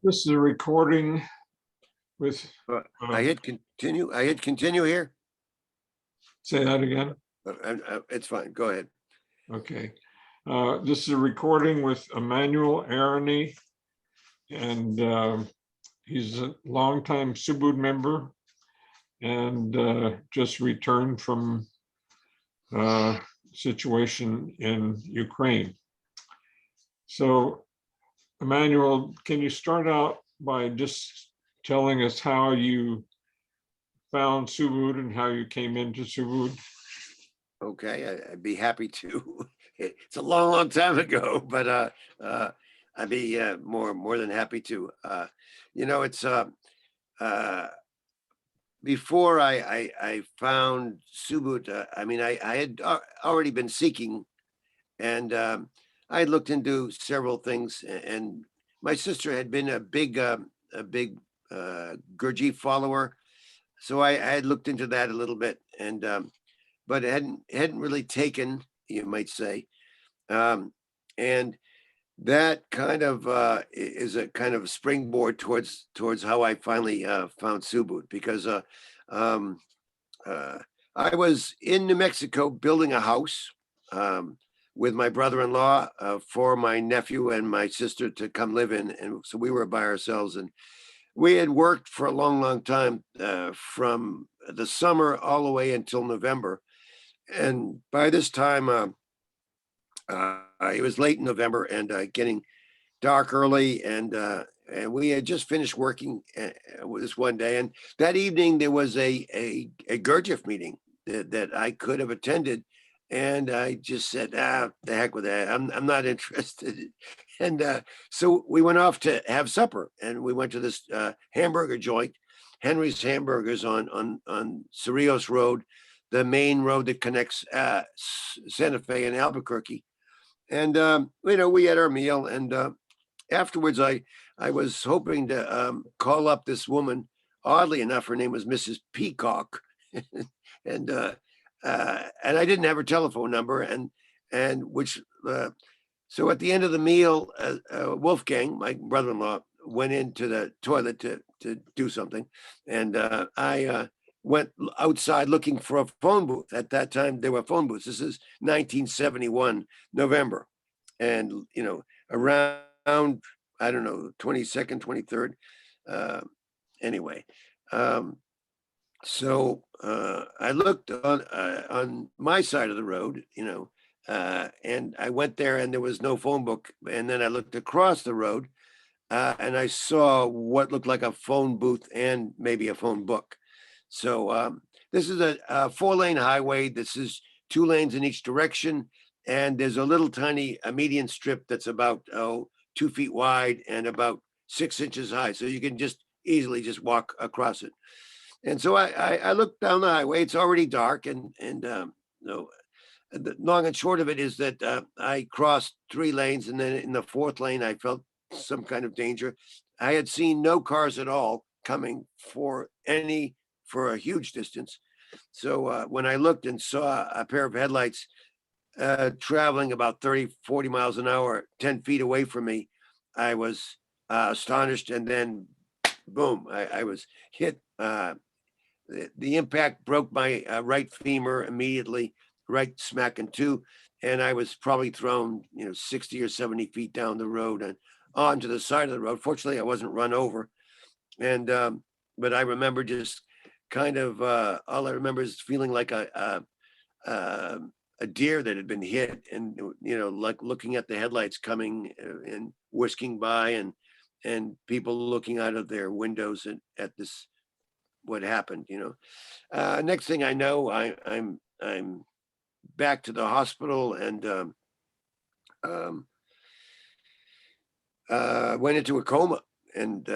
This is a recording with, I hit continue. I hit continue here. say that again. It's fine. Go ahead. Okay. This is a recording with Emmanuel Aronie, and he's a longtime Subud member and just returned from situation in Ukraine. So, Emmanuel, can you start out by just telling us how you found Subud and how you came into Subud? Okay, I'd be happy to. It's a long time ago, but I'd be more than happy to. It's before I found Subud. I had already been seeking, and I had looked into several things, and my sister had been a big Gurdjieff follower, so I had looked into that a little bit, and but it hadn't really taken, you might say, and that kind of is a kind of springboard towards how I finally found Subud, because um, I was in New Mexico building a house with my brother-in-law for my nephew and my sister to come live in, and so we were by ourselves, and we had worked for a long time from the summer all the way until November. And by this time, it was late in November and getting dark early, and we had just finished working this one day. And that evening, there was a Gurdjieff meeting that I could have attended, and I just said, the heck with that. I'm not interested. And so we went off to have supper, and we went to this hamburger joint, Henry's Hamburgers on Cerrillos Road, the main road that connects Santa Fe and Albuquerque. And we had our meal, and afterwards I was hoping to call up this woman. Oddly enough, her name was Mrs. Peacock, and I didn't have her telephone number, and which so at the end of the meal, Wolfgang, my brother-in-law, went into the toilet to do something, and I went outside looking for a phone booth. At that time, there were phone booths. This is 1971, November. And, around, I don't know, 22nd, 23rd. Anyway, so I looked on my side of the road, and I went there and there was no phone book. And then I looked across the road and I saw what looked like a phone booth and maybe a phone book. So this is a 4-lane highway. This is 2 lanes in each direction. And there's a little tiny median strip that's about 2 feet wide and about 6 inches high. So you can just easily just walk across it. And so I looked down the highway. It's already dark. And the long and short of it is that I crossed 3 lanes. And then in the 4th lane, I felt some kind of danger. I had seen no cars at all coming for a huge distance. So when I looked and saw a pair of headlights traveling about 30, 40 miles an hour, 10 feet away from me, I was astonished. And then, boom, I was hit. The impact broke my right femur immediately, right smack in 2. And I was probably thrown, 60 or 70 feet down the road and onto the side of the road. Fortunately, I wasn't run over. And, but I remember just kind of, all I remember is feeling like a deer that had been hit, and like looking at the headlights coming and whisking by, and people looking out of their windows at this, what happened. Next thing I know, I'm back to the hospital, and went into a coma, and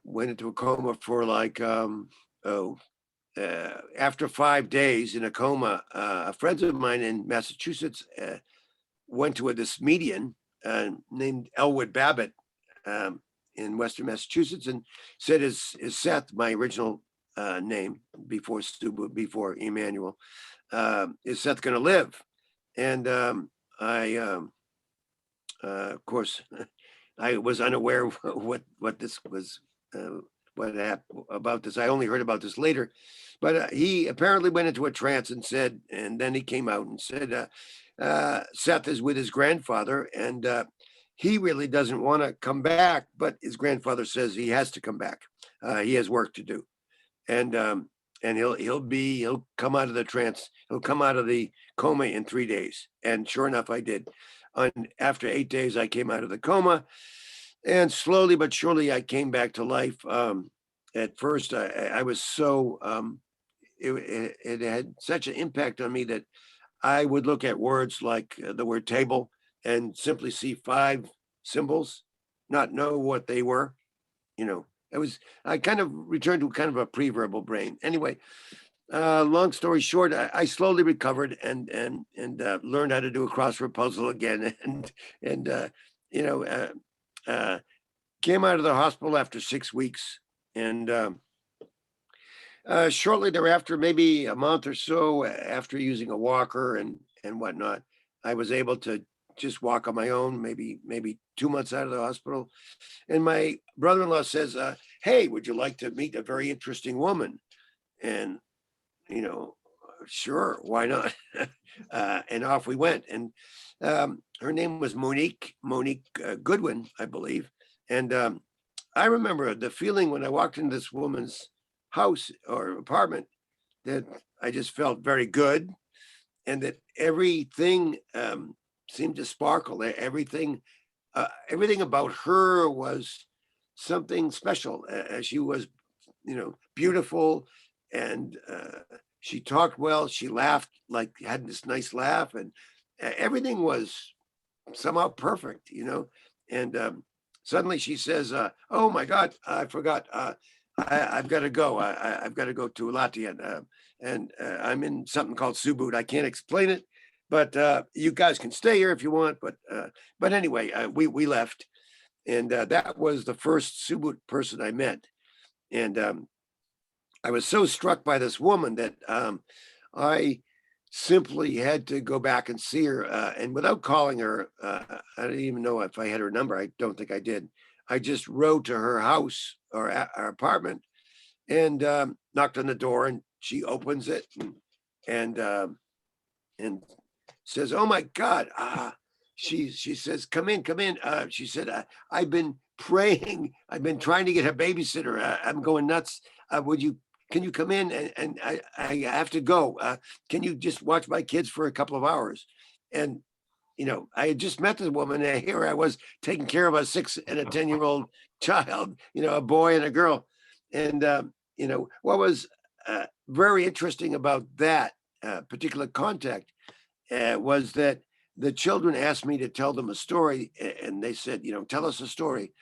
went into a coma for like after 5 days in a coma. A friend of mine in Massachusetts went to this medium named Elwood Babbitt in Western Massachusetts, and said, is Seth, my original name before Subud, before Emmanuel, is Seth going to live? And I of course I was unaware of what this was, what happened about this. I only heard about this later, but he apparently went into a trance and said, and then he came out and said, Seth is with his grandfather, and he really doesn't want to come back, but his grandfather says he has to come back. He has work to do, and he'll come out of the trance. He'll come out of the coma in 3 days. And sure enough, I did. After 8 days, I came out of the coma, and slowly but surely, I came back to life. At first, I was so it had such an impact on me that I would look at words like the word table and simply see 5 symbols, not know what they were. You know, I kind of returned to kind of a pre-verbal brain. Anyway, long story short, I slowly recovered and learned how to do a crossword puzzle again, and you know, came out of the hospital after 6 weeks, and shortly thereafter, maybe a month or so after using a walker and whatnot, I was able to just walk on my own. Maybe 2 months out of the hospital, and my brother-in-law says, "Hey, would you like to meet a very interesting woman?" And sure, why not? And off we went. And her name was Monique Goodwin, I believe. And I remember the feeling when I walked into this woman's house or apartment, that I just felt very good, and that everything seemed to sparkle. Everything about her was something special. She was, beautiful, and she talked well. She laughed, like had this nice laugh, and everything was somehow perfect, And suddenly she says, "Oh my God, I forgot. I've got to go. I've got to go to latihan, and I'm in something called Subud. I can't explain it, but you guys can stay here if you want." But anyway, we left, and that was the first Subud person I met, and I was so struck by this woman that I simply had to go back and see her. And without calling her, I didn't even know if I had her number. I don't think I did. I just rode to her house or our apartment, and knocked on the door, and she opens it, and says, "Oh my God." She says, "Come in, come in." She said, "I've been praying. I've been trying to get a babysitter. I'm going nuts. Can you come in? And I have to go. Can you just watch my kids for a couple of hours?" And I had just met this woman, and here I was taking care of a 6 and a 10-year-old child, a boy and a girl. And what was very interesting about that particular contact was that the children asked me to tell them a story, and they said, "Tell us a story."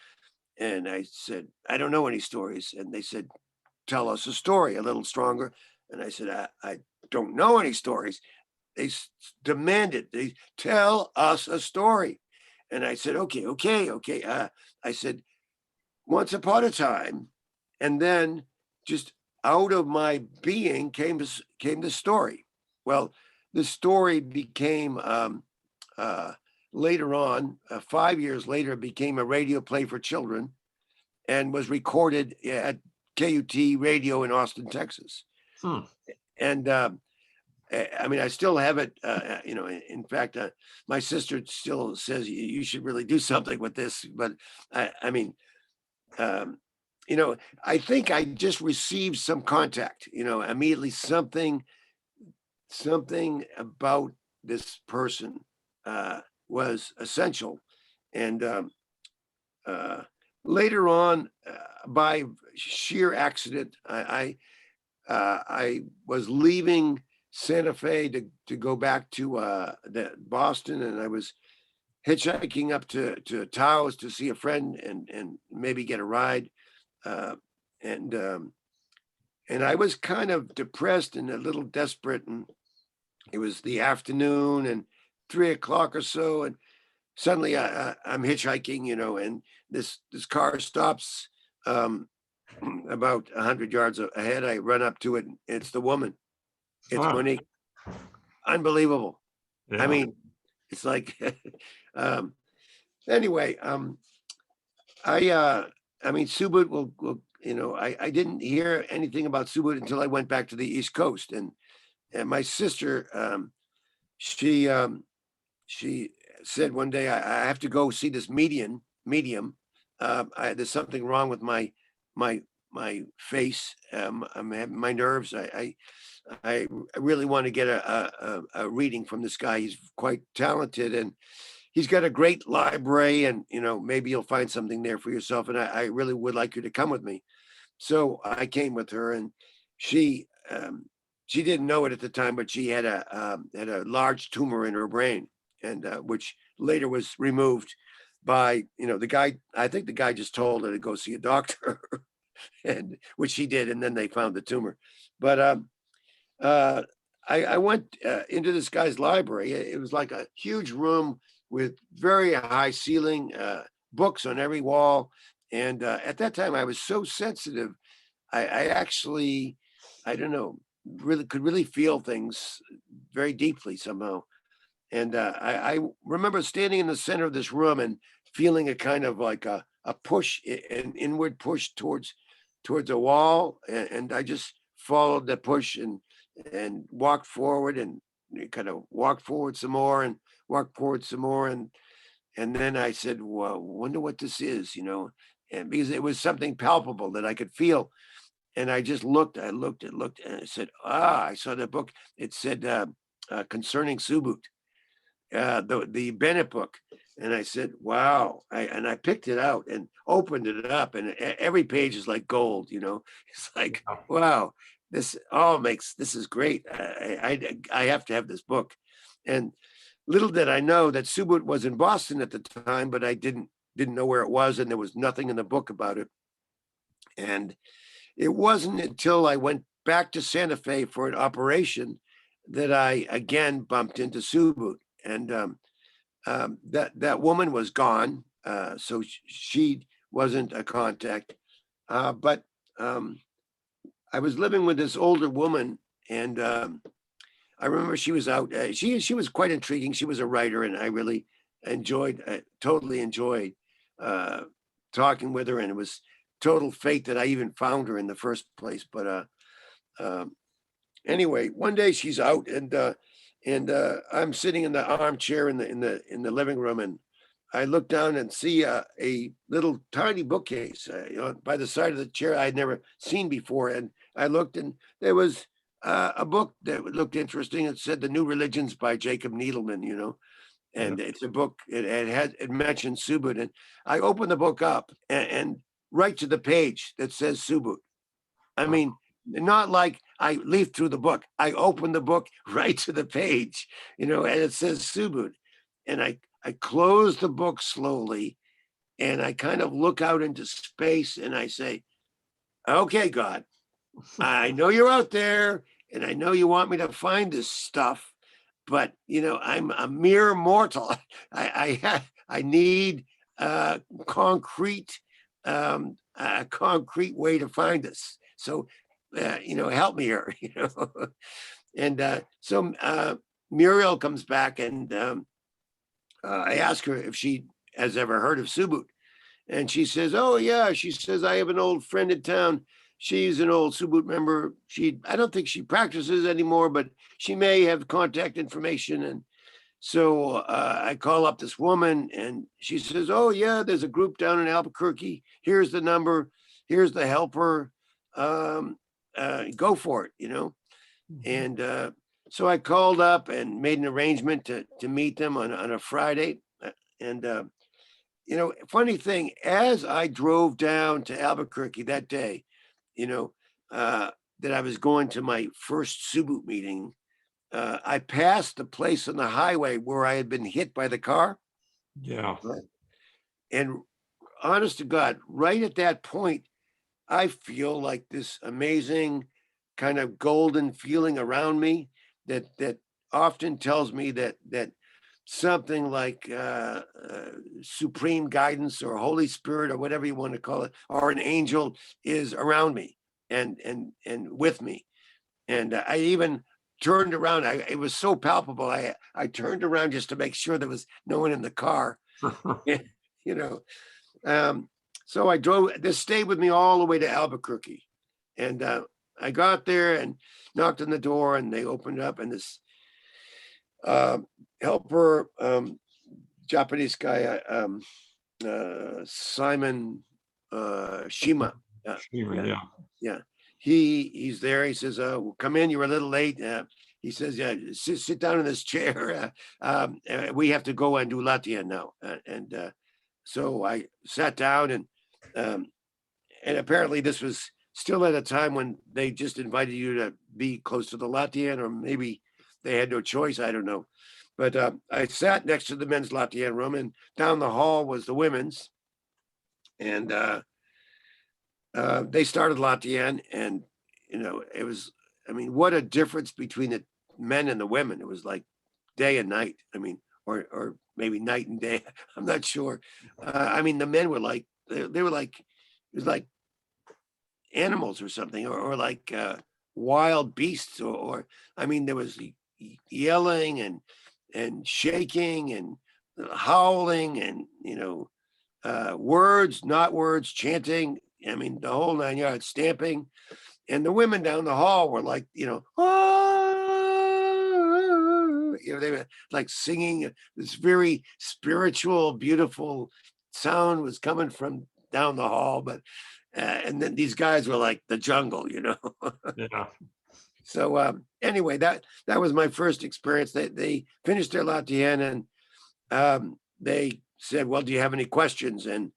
And I said, "I don't know any stories." And they said, "Tell us a story a little stronger." And I said, I don't know any stories." They demanded, they tell us a story. And I said, okay. I said, "Once upon a time," and then just out of my being came the story. Well, the story became later on, 5 years later, it became a radio play for children, and was recorded at KUT radio in Austin, Texas. Hmm. And I mean, I still have it. In fact, my sister still says you should really do something with this. But I mean, um, I think I just received some contact. Immediately something about this person was essential, and uh, later on, by sheer accident, I was leaving Santa Fe to go back to Boston, and I was hitchhiking up to Taos to see a friend and maybe get a ride, uh, and and I was kind of depressed and a little desperate, and it was the afternoon and 3 o'clock or so, and suddenly I'm hitchhiking, and this car stops about 100 yards ahead. I run up to it, and it's the woman. It's Wow. Monique. Unbelievable. I Yeah. mean, it's like, um, anyway, I mean, Subud will, I didn't hear anything about Subud until I went back to the East Coast, and my sister, she, she said one day, I have to go see this medium. There's something wrong with my, my face, I'm having my nerves. I really want to get a reading from this guy. He's quite talented, and he's got a great library, and maybe you'll find something there for yourself. And I really would like you to come with me. So I came with her, and she she didn't know it at the time, but she had a large tumor in her brain, and which later was removed by the guy. I think the guy just told her to go see a doctor, and which she did, and then they found the tumor. But uh, I went into this guy's library. It was like a huge room with very high ceiling, books on every wall. And at that time, I was so sensitive. I actually, I don't know, really could really feel things very deeply somehow. And I remember standing in the center of this room and feeling a kind of like a push, an inward push towards a wall, and I just followed the push and walked forward, and kind of walked forward some more and walked forward some more, and then I said, "Well, wonder what this is," and because it was something palpable that I could feel, and I just looked, I looked, and I said, "Ah!" I saw the book. It said concerning Subud, the Bennett book. And I said, wow. And I picked it out and opened it up, and every page is like gold, It's like, wow, this is great. I have to have this book. And little did I know that Subud was in Boston at the time, but I didn't know where it was, and there was nothing in the book about it. And it wasn't until I went back to Santa Fe for an operation that I again bumped into Subud. And that woman was gone, so she wasn't a contact. But I was living with this older woman, and I remember she was out. She was quite intriguing. She was a writer, and I really totally enjoyed uh, talking with her. And it was total fate that I even found her in the first place. But um, anyway, one day she's out, and I'm sitting in the armchair in the living room, and I look down and see a little tiny bookcase, by the side of the chair I had never seen before. And I looked, and there was a book that looked interesting. It said "The New Religions" by Jacob Needleman, Yeah. and it's a book. It mentioned Subud, and I opened the book up, and right to the page that says Subud. I mean, not like I leafed through the book. I opened the book right to the page, and it says Subud. And I close the book slowly, and I kind of look out into space, and I say, okay, God, I know you're out there, and I know you want me to find this stuff, but I'm a mere mortal. I need concrete, a concrete way to find this. So help me here. And so Muriel comes back, and I ask her if she has ever heard of Subud. And she says, "Oh yeah." She says, "I have an old friend in town. She's an old Subud member. I don't think she practices anymore, but she may have contact information." And so I call up this woman, and she says, "Oh yeah, there's a group down in Albuquerque. Here's the number. Here's the helper. Go for it." And so I called up and made an arrangement to meet them on a Friday. And funny thing, as I drove down to Albuquerque that day, that I was going to my first Subud meeting, I passed the place on the highway where I had been hit by the car. Yeah. Right. And honest to God, right at that point, I feel like this amazing kind of golden feeling around me that often tells me that something like supreme guidance or Holy Spirit or whatever you want to call it, or an angel is around me and with me. And I even turned around. It was so palpable. I turned around just to make sure there was no one in the car. you know. Um, So I drove, this stayed with me all the way to Albuquerque. And I got there and knocked on the door, and they opened up, and this helper, Japanese guy, Simon Shima. Shima, Yeah, yeah. yeah. He's there. He says, well, come in, you're a little late. He says, yeah, sit down in this chair. We have to go and do latihan now. So I sat down, and apparently this was still at a time when they just invited you to be close to the latihan, or maybe they had no choice. I don't know. But I sat next to the men's latihan room, and down the hall was the women's. And they started latihan, and it was, I mean, what a difference between the men and the women. It was like day and night. I mean, or maybe night and day. I'm not sure. I mean, the men were like, they were like, it was like animals or something, or like wild beasts, or I mean, there was yelling and shaking and howling, and words, not words, chanting. I mean, the whole 9 yards, stamping. And the women down the hall were like, "Ah," they were like singing. This very spiritual, beautiful sound was coming from down the hall. But and then these guys were like the jungle. Yeah. So anyway, that was my first experience. They finished their latihan, and they said, "Well, do you have any questions?" And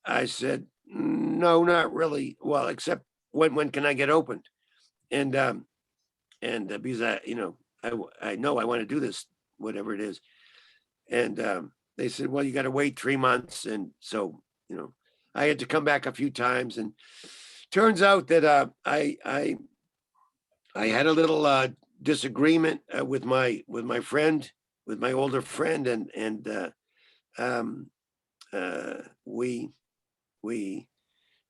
I said, "No, not really. Well, except when can I get opened?" And because I know I want to do this, whatever it is. And they said, "Well, you got to wait 3 months." And so I had to come back a few times, and turns out that I had a little disagreement with my friend, with my older friend, and um, we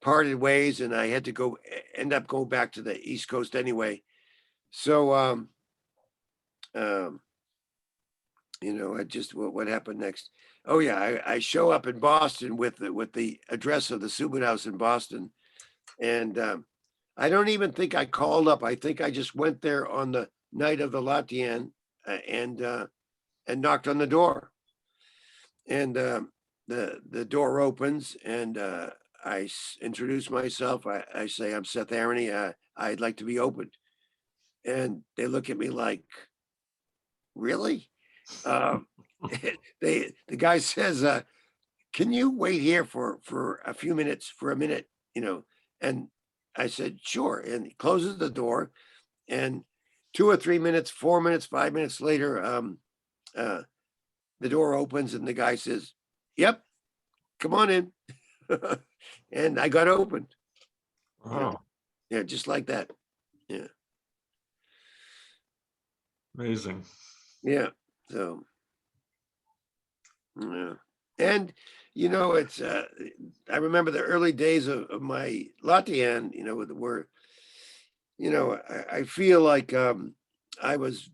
parted ways, and I had to end up going back to the East Coast anyway. So um, I just, what happened next? Oh yeah, I show up in Boston with the address of the Subud house in Boston, and I don't even think I called up. I think I just went there on the night of the latihan, and knocked on the door, and the door opens, and I introduce myself. I say, "I'm Seth Aronie. I'd like to be opened." And they look at me like, "Really?" Um, the guy says, "Can you wait here for a few minutes, for a minute?" And I said, "Sure." And he closes the door, and 2 or 3 minutes, 4 minutes, 5 minutes later, uh, the door opens, and the guy says, "Yep, come on in." And I got opened. Yeah, Wow. yeah, just like that. Yeah, Amazing. yeah. So, yeah. And it's I remember the early days of my latihan, where I feel like I was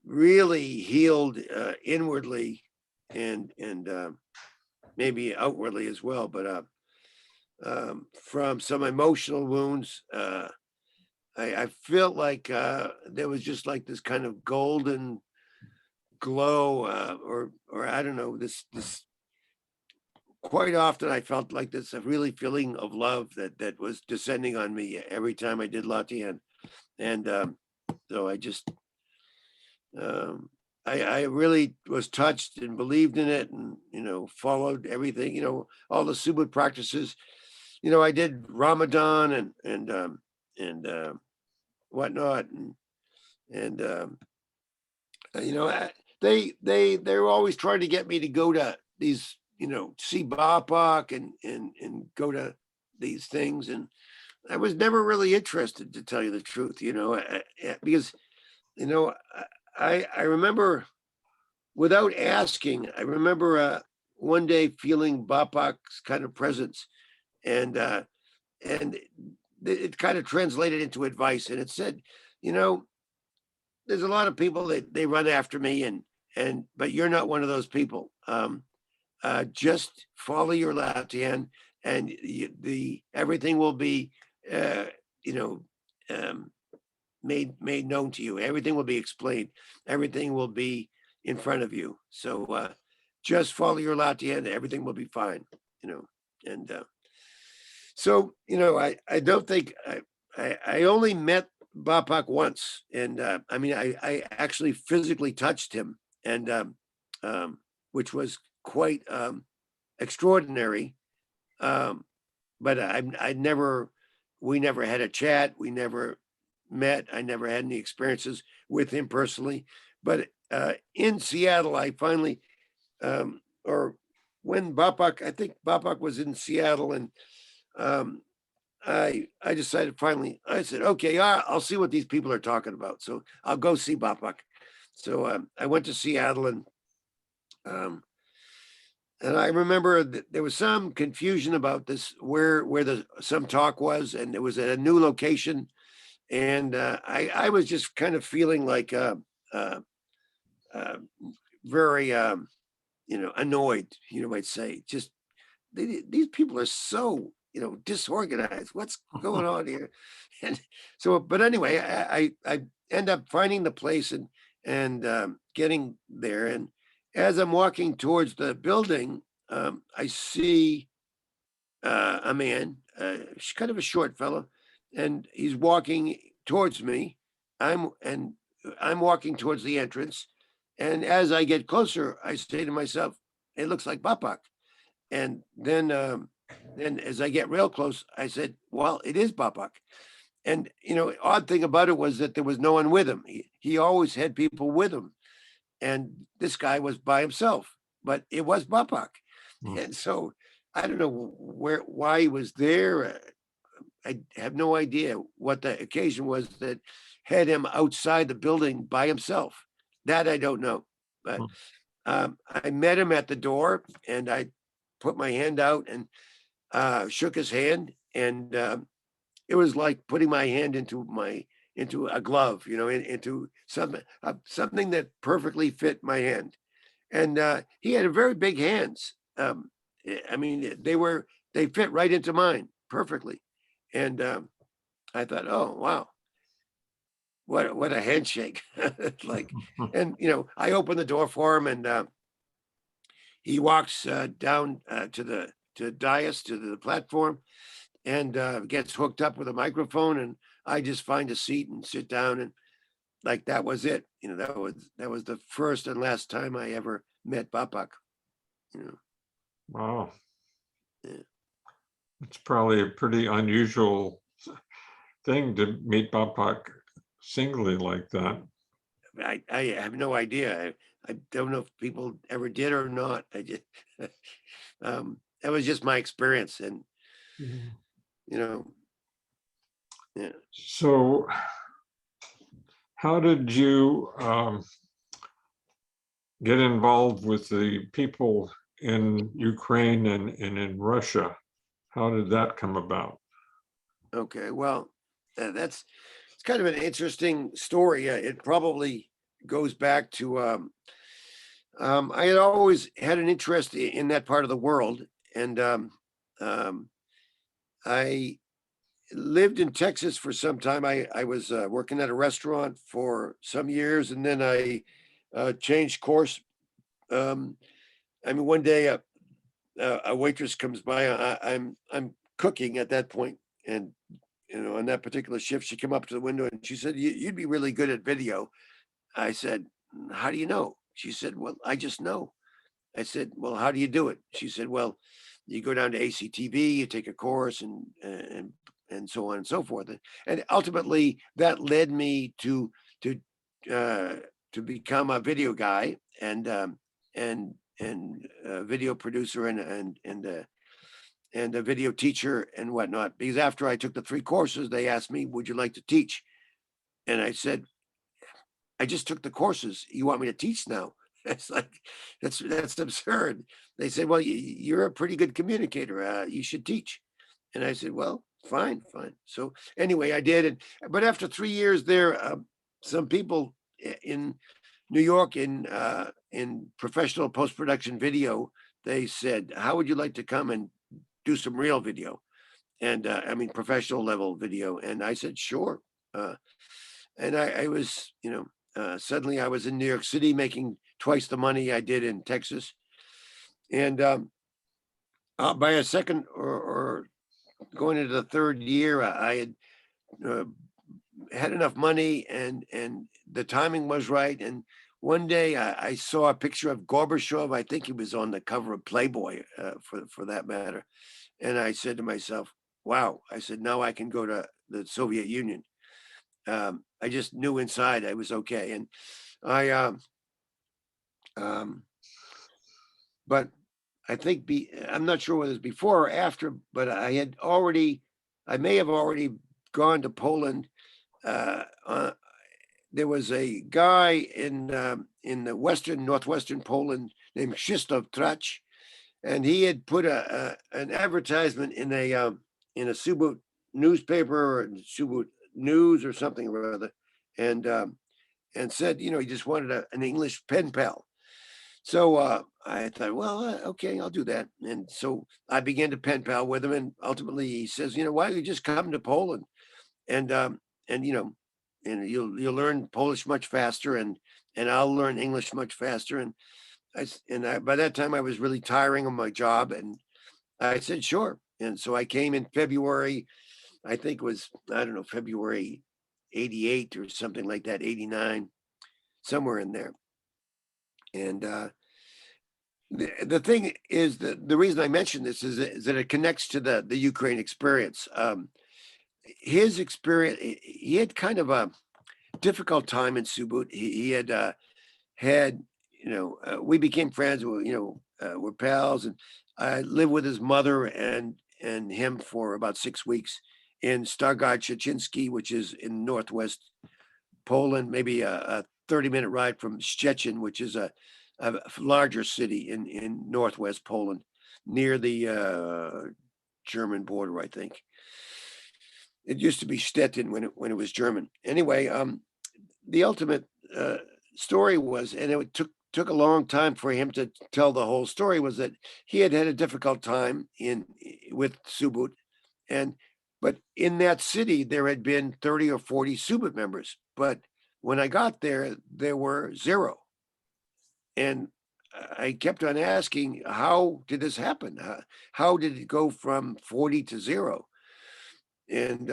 really healed inwardly, and maybe outwardly as well, but from some emotional wounds. I felt like there was just like this kind of golden glow, or I don't know, this quite often I felt like this a really feeling of love that was descending on me every time I did latihan. And so I just um I really was touched and believed in it, and followed everything, all the Subud practices. I did Ramadan and whatnot, and you know, uh, they were always trying to get me to go to these, see Bapak and go to these things, and I was never really interested, to tell you the truth, because you know I remember, without asking, I remember one day feeling Bapak's kind of presence, and it kind of translated into advice, and it said, you know, there's a lot of people that they run after me, and but you're not one of those people. Just follow your latihan, and everything will be, you know, um, made known to you. Everything will be explained. Everything will be in front of you. So just follow your latihan. Everything will be fine. You know, and so I don't think I only met Bapak once, and I mean I actually physically touched him, and um, which was quite extraordinary. Um, but I never, we never had a chat. We never met. I never had any experiences with him personally. But in Seattle, I finally, or when Bapak, I think Bapak was in Seattle, and um, I decided finally, I said, okay, I'll see what these people are talking about. So I'll go see Bapak. So I went to Seattle, um, and I remember that there was some confusion about this, where the some talk was, and it was at a new location, and I was just kind of feeling like uh, uh, very annoyed, might say. Just these people are so disorganized. What's going on here? And so, but anyway, I end up finding the place, and getting there, and as I'm walking towards the building, I see a man, kind of a short fellow, and he's walking towards me. I'm walking towards the entrance, and as I get closer, I say to myself, "It looks like Bapak." And then as I get real close, I said, "Well, it is Bapak." And odd thing about it was that there was no one with him. He always had people with him, and this guy was by himself, but it was Bapak. Hmm. And so I don't know why he was there. I have no idea what the occasion was that had him outside the building by himself. That I don't know. But I met him at the door, and I put my hand out and shook his hand, and it was like putting my hand into a glove, into something that perfectly fit my hand. And he had a very big hands. I mean, they fit right into mine perfectly. And I thought, oh wow, what a handshake! Like, and I opened the door for him, and he walks down to the dais, to the platform, and gets hooked up with a microphone, and I just find a seat and sit down, and like that was it. That was the first and last time I ever met Bapak. You know, Wow, yeah. it's probably a pretty unusual thing to meet Bapak singly like that. I have no idea. I don't know if people ever did or not. I just that was just my experience, and Mhm. you know, yeah. So, how did you get involved with the people in Ukraine and in Russia? How did that come about? Okay, well, that's it's kind of an interesting story. It probably goes back to I had always had an interest in that part of the world, and um, I lived in Texas for some time. I was working at a restaurant for some years, and then I changed course. Um, I mean, one day a waitress comes by. I'm cooking at that point, and on that particular shift, she came up to the window and she said, "You'd be really good at video." I said, "How do you know?" She said, "Well, I just know." I said, "Well, how do you do it?" She said, "Well, you go down to ACTV, you take a course, and so on and so forth." And ultimately, that led me to uh, to become a video guy, and a video producer, and a video teacher and whatnot. Because after I took the 3 courses, they asked me, "Would you like to teach?" And I said, "I just took the courses. You want me to teach now?" It's like that's absurd. They said, "Well, you're a pretty good communicator. You should teach." And I said, "Well, fine, fine." So anyway, I did. But after 3 years there, some people in New York, in professional post production video, they said, "How would you like to come and do some real video, and I mean professional level video. And I said, sure. And I was, suddenly I was in New York City making twice the money I did in Texas. And by a second or going into the third year, I had uh, had enough money, and the timing was right. And one day I saw a picture of Gorbachev. I think he was on the cover of Playboy, for that matter. And I said to myself, wow, I said, now I can go to the Soviet Union. I just knew inside I was okay. And I, um, but I think I'm not sure whether it's before or after, but I may have already gone to Poland. Uh, uh, there was a guy in the northwestern Poland named Krzysztof Trach, and he had put an advertisement in a Subud newspaper, or Subud News or something or other, and and said, he just wanted an English pen pal. So I thought, well, okay, I'll do that. And so I began to pen pal with him, and ultimately he says, why don't you just come to Poland, and and and you'll learn Polish much faster, and I'll learn English much faster. And by that time I was really tiring of my job, and I said sure. And so I came in February, I think it was, I don't know, February 88 or something like that, 89, somewhere in there. And the thing is that the reason I mention this is that it connects to the Ukraine experience. His experience, he had kind of a difficult time in Subud. He had had, we became friends. We're pals, and I lived with his mother and him for about 6 weeks in Stargard Szczeciński, which is in northwest Poland, maybe a 30-minute ride from Szczecin, which is a larger city in northwest Poland, near the German border, I think. It used to be Stettin when it was German. Anyway, the ultimate story was, and it took a long time for him to tell the whole story, was that he had a difficult time with Subud, but in that city there had been 30 or 40 Subud members, but when I got there, there were zero. And I kept on asking, how did this happen? How did it go from 40 to zero? And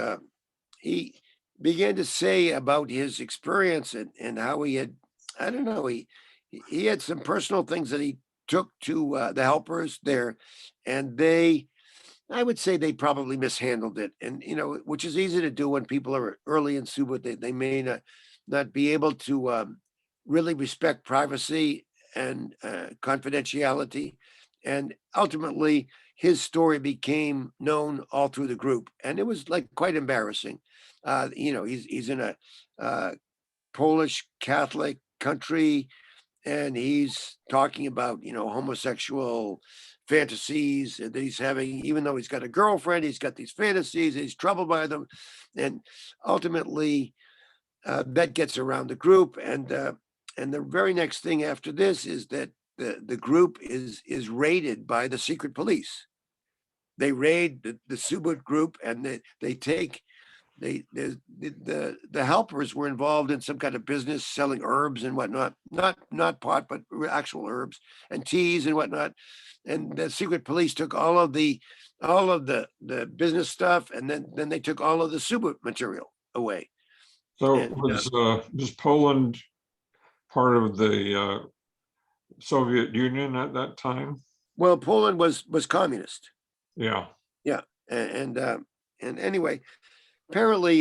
he began to say about his experience, and how he had, I don't know, he had some personal things that he took to the helpers there, and I would say they probably mishandled it. And, which is easy to do when people are early in Subud. They may not be able to really respect privacy and confidentiality. And ultimately, his story became known all through the group, and it was like quite embarrassing. He's in a Polish Catholic country, and he's talking about homosexual fantasies that he's having. Even though he's got a girlfriend, he's got these fantasies, he's troubled by them, and ultimately that gets around the group. And the very next thing after this is that the group is raided by the secret police. They raid the Subud group, and they take the helpers were involved in some kind of business selling herbs and whatnot, not pot, but actual herbs and teas and whatnot. And the secret police took all of the business stuff, and then they took all of the Subud material away. So And was Poland part of the Soviet Union at that time? well, Poland was communist. Yeah. Yeah. And anyway, apparently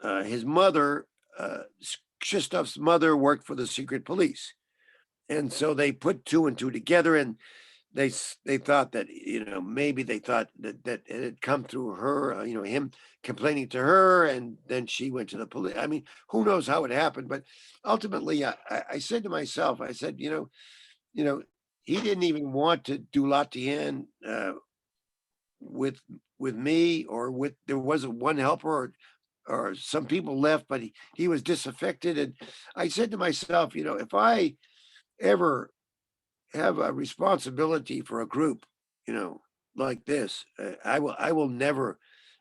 his mother, Krzysztof's mother, worked for the secret police, and so they put two and two together, and they thought that maybe they thought that it had come through her, him complaining to her, and then she went to the police. I mean, who knows how it happened? But ultimately, I said to myself, I said, he didn't even want to do latihan with me, or there wasn't one helper, or some people left, but he was disaffected. And I said to myself, if I ever have a responsibility for a group, like this. I will never.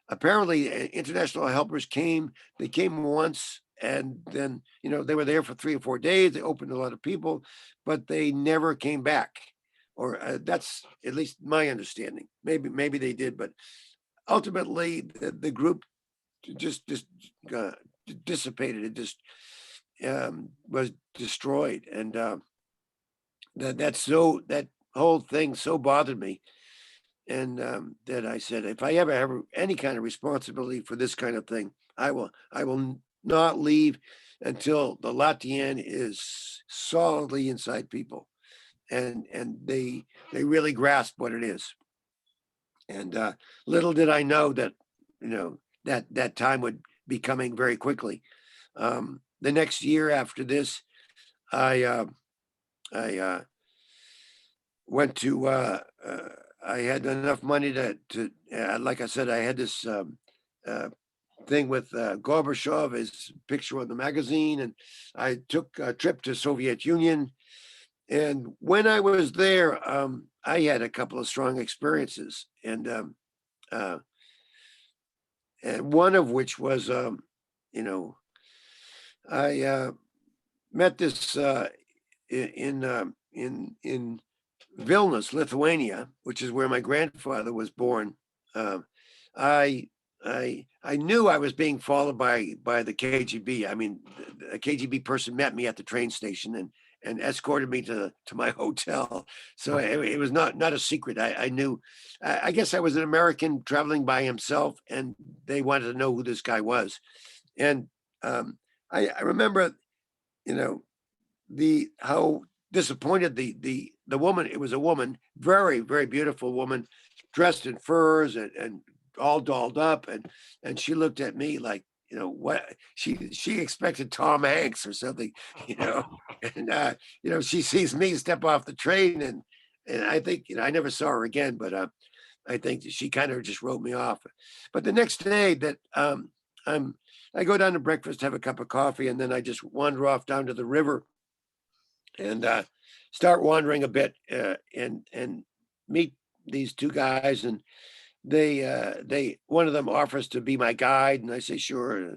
Apparently, international helpers came. They came once, and then they were there for 3 or 4 days. They opened a lot of people, but they never came back. Or that's at least my understanding. Maybe they did, but ultimately the group just uh, dissipated. It just was destroyed, and that whole thing so bothered me, and that I said, if I ever have any kind of responsibility for this kind of thing, I will not leave until the latihan is solidly inside people, and they really grasp what it is. And little did I know that that time would be coming very quickly. The next year after this, I went to I had enough money to like I said, I had this uh, thing with Gorbachev, his picture on the magazine, and I took a trip to Soviet Union. And when I was there, I had a couple of strong experiences, uh, and one of which was, you know, I met this in Vilnius, Lithuania, which is where my grandfather was born. Um, I I knew I was being followed by the KGB. I mean, a KGB person met me at the train station and escorted me to my hotel. So it was not a secret. I knew. I guess I was an American traveling by himself, and they wanted to know who this guy was. And um, I remember, you know, the how disappointed the woman. It was a woman, very beautiful woman, dressed in furs and all dolled up, and she looked at me like, what, she expected Tom Hanks or something, you know. And she sees me step off the train, and I think, I never saw her again, but I think that she kind of just wrote me off. But the next day that I'm I go down to breakfast, have a cup of coffee, and then I just wander off down to the river and start wandering a bit, and meet these two guys, and they one of them offers to be my guide, and I say sure,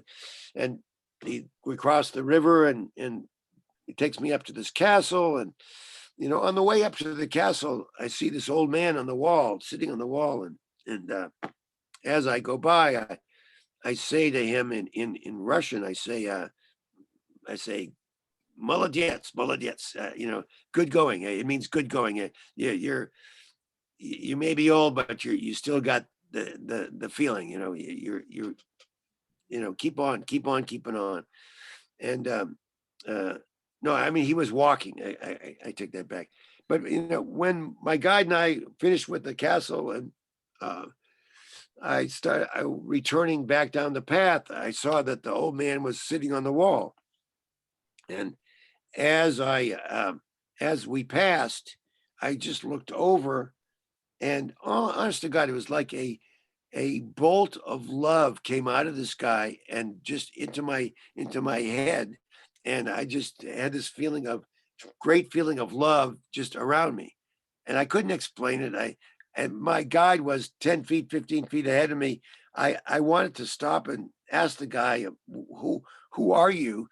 and we cross the river, and he takes me up to this castle, and on the way up to the castle, I see this old man on the wall, sitting on the wall, and as I go by, I say to him in Russian, I say, "Молодец, молодец," good going. It means good going. You may be old, but you still got the feeling. Keep on, keeping on. And no, I mean, he was walking. I take that back. But when my guide and I finished with the castle, and I returning back down the path, I saw that the old man was sitting on the wall, and as as we passed, I just looked over, and honest to God, it was like a bolt of love came out of the sky and just into my head, and I just had this great feeling of love just around me, and I couldn't explain it. And my guide was 10 feet, 15 feet ahead of me. I wanted to stop and ask the guy, who are you?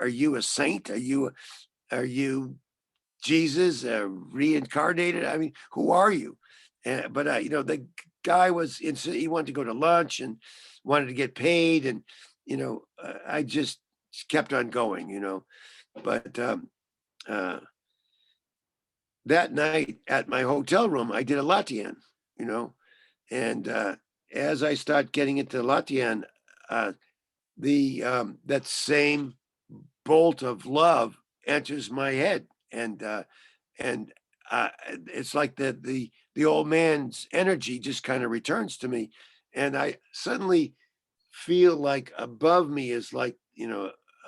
Are you a saint? Are you Jesus reincarnated? I mean, who are you? But the guy was he wanted to go to lunch and wanted to get paid, and I just kept on going. But uh, that night at my hotel room, I did a latihan. You know, and as I start getting into latihan, uh, the that same bolt of love enters my head, and it's like the old man's energy just kind of returns to me, and I suddenly feel like above me is like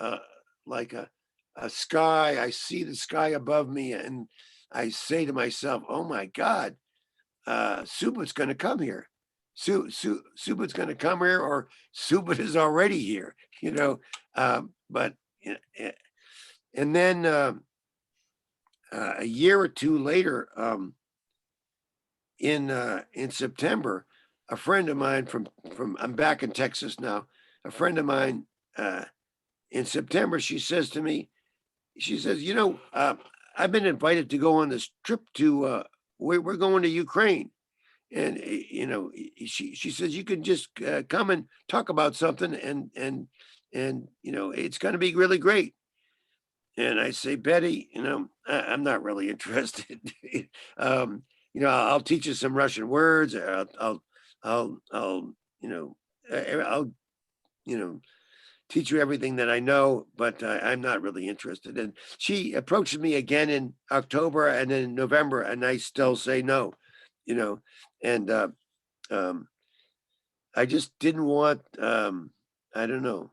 uh, like a sky. I see the sky above me, and I say to myself, "Oh my God, Subud's going to come here. Subud's going to come here, or Subud is already here." But and then a year or two later, in September, a friend of mine from I'm back in Texas now. A friend of mine uh, in September, she says to me, she says, I've been invited to go on this trip to we're going to Ukraine, and she says you can just come and talk about something, and it's going to be really great. And I say, Betty, I'm not really interested. I'll teach you some Russian words. I'll, I'll, you know, teach you everything that I know, but I'm not really interested. And she approaches me again in October and then in November, and I still say no, you know, and um, I just didn't want, I don't know,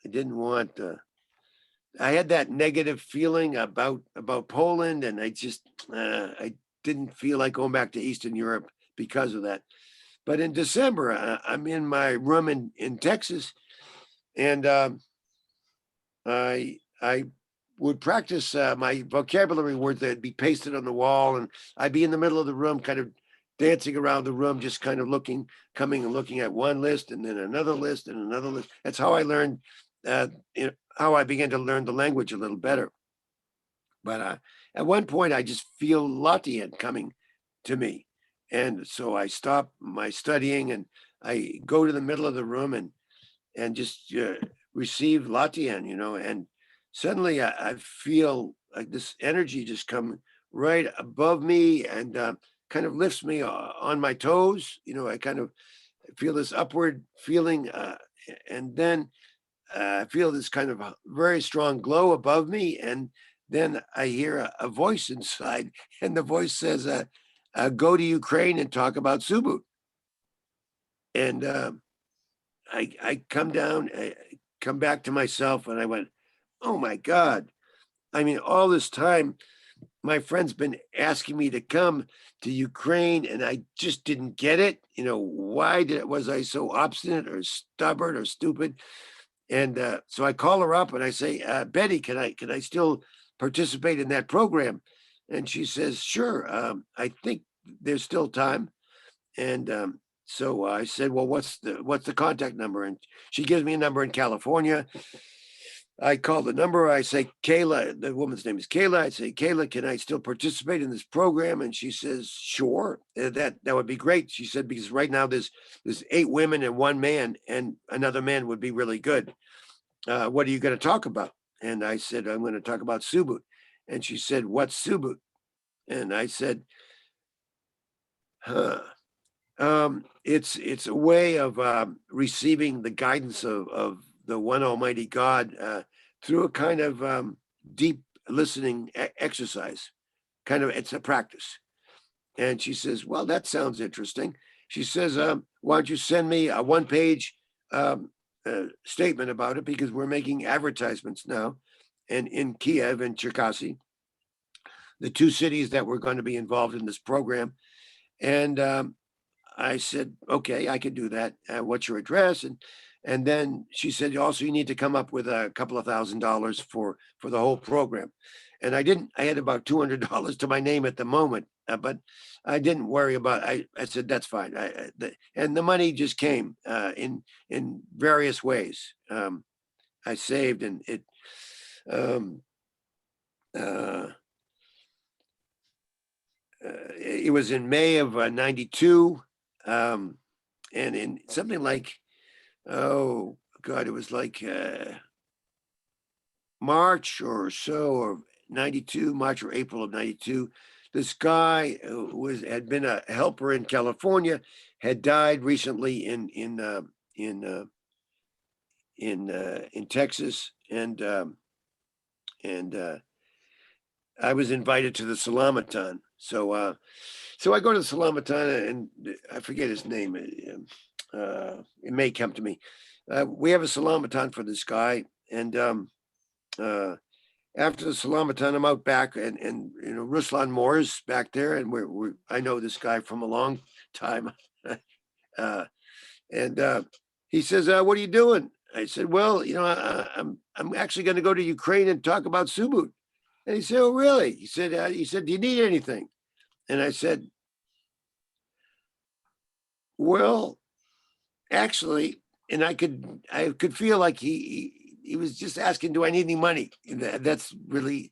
I didn't want, I had that negative feeling about Poland, and I didn't feel like going back to Eastern Europe because of that. But in December, I'm in my room in Texas, and I would practice my vocabulary words that'd be pasted on the wall, and I'd be in the middle of the room, kind of dancing around the room, just kind of coming and looking at one list and then another list and another list. That's how I learned, uh, how I began to learn the language a little better. But at one point, I just feel latihan coming to me, and so I stop my studying and I go to the middle of the room and just receive latihan, and suddenly I feel like this energy just come right above me and kind of lifts me on my toes. I kind of feel this upward feeling, and then I feel this kind of a very strong glow above me, and then I hear a voice inside, and the voice says, "Go to Ukraine and talk about Subud." And I come down, I come back to myself, and I went, "Oh my God!" I mean, all this time, my friend's been asking me to come to Ukraine, and I just didn't get it. Why was I so obstinate or stubborn or stupid? And so I call her up and I say, Betty, can I still participate in that program? And she says, sure. I think there's still time. And so I said, well, what's the contact number? And she gives me a number in California. I call the number. I say, Kayla, the woman's name is Kayla. I say, Kayla, can I still participate in this program? And she says, sure, that would be great. She said, because right now there's 8 women and 1 man, and another man would be really good. What are you going to talk about? And I said, I'm going to talk about Subud. And she said, what's Subud? And I said, huh. It's a way of receiving the guidance of the one Almighty God through a kind of deep listening exercise. It's a practice. And she says, well, that sounds interesting. She says, why don't you send me a 1-page statement about it, because we're making advertisements now, and in Kiev and Cherkasy, the 2 cities that were going to be involved in this program. And I said, okay, I can do that. What's your address? And then she said, also, you need to come up with a couple of $1,000 for the whole program. And I had about $200 to my name at the moment, but I didn't worry about it. I said, that's fine. And the money just came in various ways. I saved, and um, uh, it was in May of 92. And in something like, oh God, it was like March or so, or 92, March or April of 92. This guy who had been a helper in California had died recently in Texas, and I was invited to the Salamatan. So I go to the Salamatan, and I forget his name. It may come to me. We have a Salamatan for this guy, and after the Salamatan, I'm out back, and Ruslan Moore's back there, and I know this guy from a long time, and he says, "What are you doing?" I said, "Well, I'm actually going to go to Ukraine and talk about Subud." And he said, "Oh, really?" He said, "Do you need anything?" And I said, Well, actually, and I could feel like he was just asking, do I need any money? And that's really,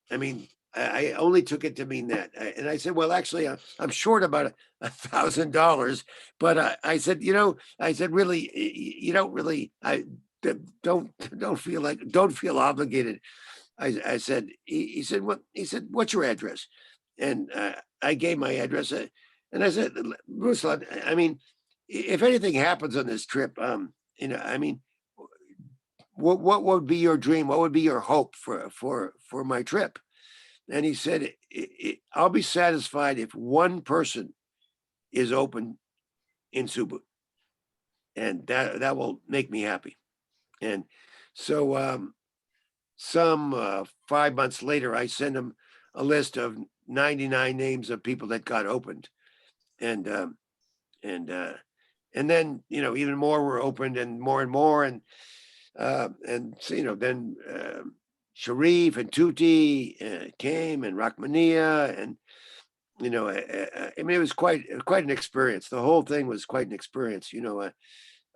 I mean, I only took it to mean that. And I said, well, actually, I'm short about $1,000, but I said, I said, really, you don't really, don't feel obligated. I said, he said, what? He said, what's your address? And I gave my address, and I said, Ruslan, I mean, if anything happens on this trip, I mean, what would be your dream? What would be your hope for my trip? And he said, I'll be satisfied if one person is open in Subud, and that will make me happy. And so some 5 months later, I sent him a list of 99 names of people that got opened, and and uh, and then even more were opened, and more, and so, then Sharif and Tuti came, and Rachmania, and I mean, it was quite an experience. The whole thing was quite an experience.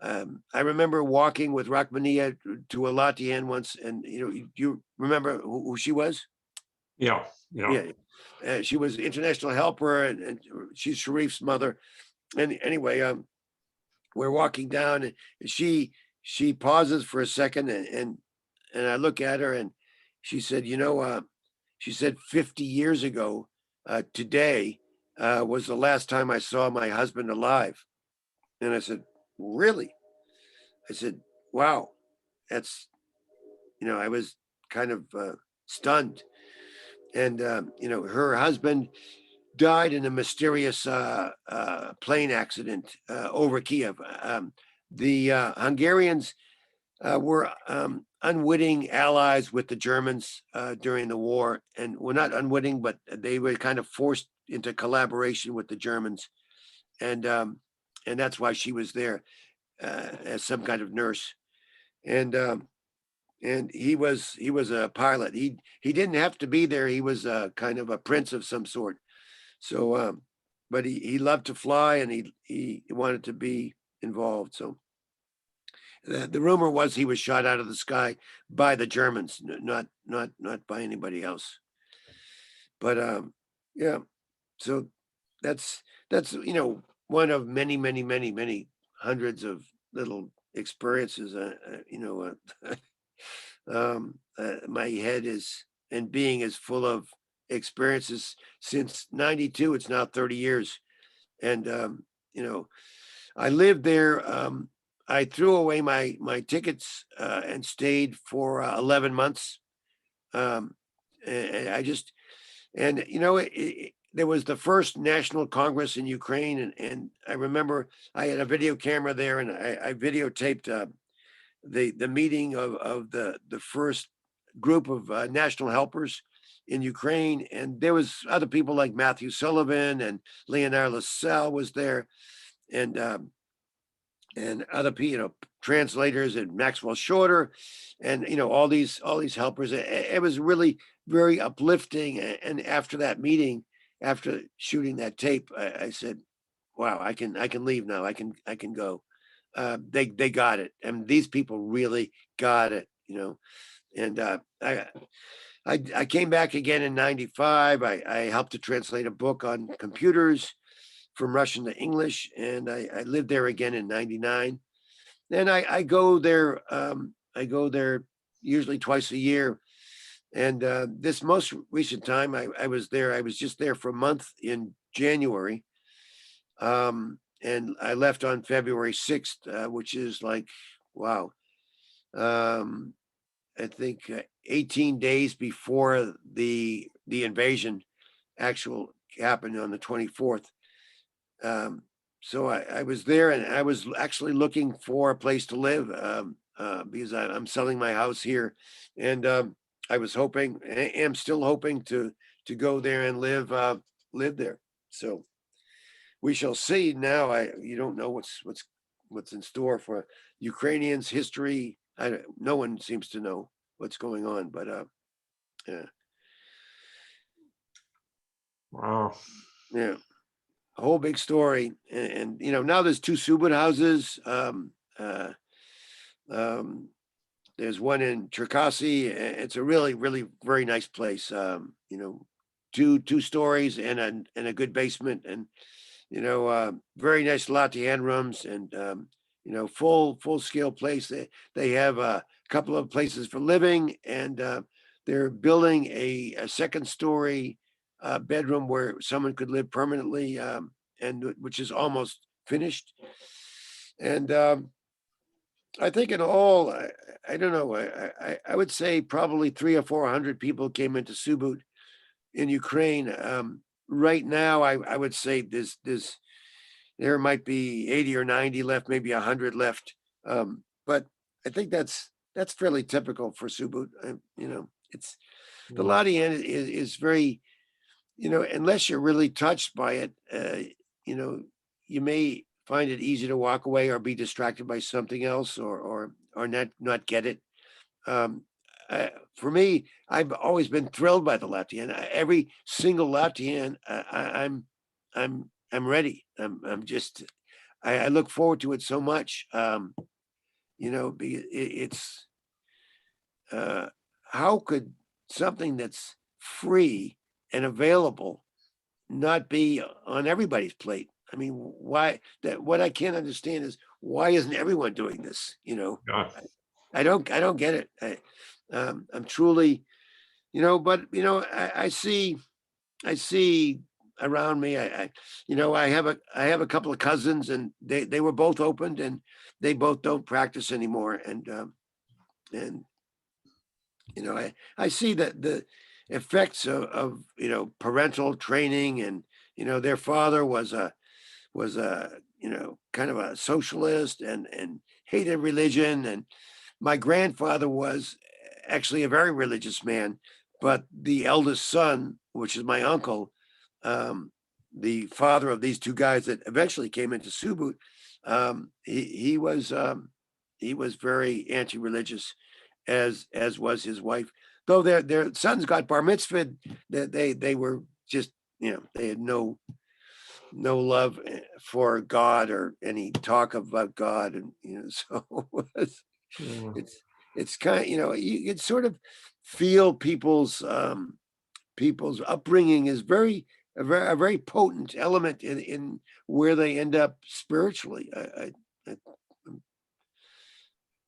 I remember walking with Rachmania to a latihan once, and you remember who she was? Yeah, yeah. Yeah, she was international helper, and she's Sharif's mother. And anyway, we're walking down, and she pauses for a second, and I look at her, and she said, she said 50 years ago today was the last time I saw my husband alive. And I said, really? I said, wow, that's, I was kind of stunned. And, her husband died in a mysterious plane accident over Kiev. The Hungarians were unwitting allies with the Germans during the war, and were not unwitting, but they were kind of forced into collaboration with the Germans, and that's why she was there as some kind of nurse, and he was a pilot. He didn't have to be there. He was kind of a prince of some sort. So, but he loved to fly, and he wanted to be involved. So the rumor was he was shot out of the sky by the Germans, not by anybody else. But yeah, so that's one of many hundreds of little experiences. My head is and being is full of experiences since '92. It's now 30 years, and I lived there. I threw away my tickets and stayed for 11 months. And I just and there was the first national congress in Ukraine, and I remember I had a video camera there, and I videotaped the meeting of the first group of national helpers in Ukraine, and there was other people like Matthew Sullivan, and Leonard Lassalle was there, and other people, translators, and Maxwell Shorter, and all these helpers. It was really very uplifting. And after that meeting, after shooting that tape, I said, "Wow, I can leave now. I can go." They got it, and these people really got it. And I came back again in '95. I helped to translate a book on computers from Russian to English, and I lived there again in '99. And I go there. I go there usually twice a year. And this most recent time, I was there. I was just there for a month in January, and I left on February 6th, which is like, wow. Um, I think 18 days before the invasion actual happened on the 24th. So I was there, and I was actually looking for a place to live, because I'm selling my house here, and I was hoping, am still hoping to go there and live there. So we shall see. Now you don't know what's in store for Ukrainians history. No one seems to know what's going on, but yeah, Wow. yeah. a whole big story. And you know, now there's two Subud houses. Um, there's one in Cherkasy. It's a really, really very nice place. You know, two stories and a good basement, and you know, very nice latihan rooms, and you know, full scale place. They have a couple of places for living, and they're building a second story bedroom where someone could live permanently, and which is almost finished. And I think in all, I don't know, I would say probably 300 or 400 people came into Subud in Ukraine. Right now, I would say there might be 80 or 90 left, maybe 100 left. But I think that's fairly typical for Subud. You know, it's the Yeah. Lottie is very, you know, unless you're really touched by it, you know, you may find it easy to walk away or be distracted by something else, or not get it. Um, for me, I've always been thrilled by the Latvian. Every single Latvian, I'm ready. I'm just I look forward to it so much. You know, it's uh, how could something that's free and available not be on everybody's plate? I mean, why that what I can't understand is why isn't everyone doing this? You know, Yeah. I don't get it. I'm truly, you know, but you know, I see around me. You know, I have a couple of cousins, and they were both opened, and they both don't practice anymore. And you know, I see that the effects of you know parental training, and you know, their father was a you know kind of a socialist and hated religion, and my grandfather was actually a very religious man, but the eldest son, which is my uncle, um, the father of these two guys that eventually came into Subud, he was very anti-religious, as was his wife. Though their sons got bar mitzvahed, they were just, you know, they had no love for God or any talk about God, and you know, so Yeah. it's it's kind of, you know, you can sort of feel people's upbringing is a very potent element in where they end up spiritually. I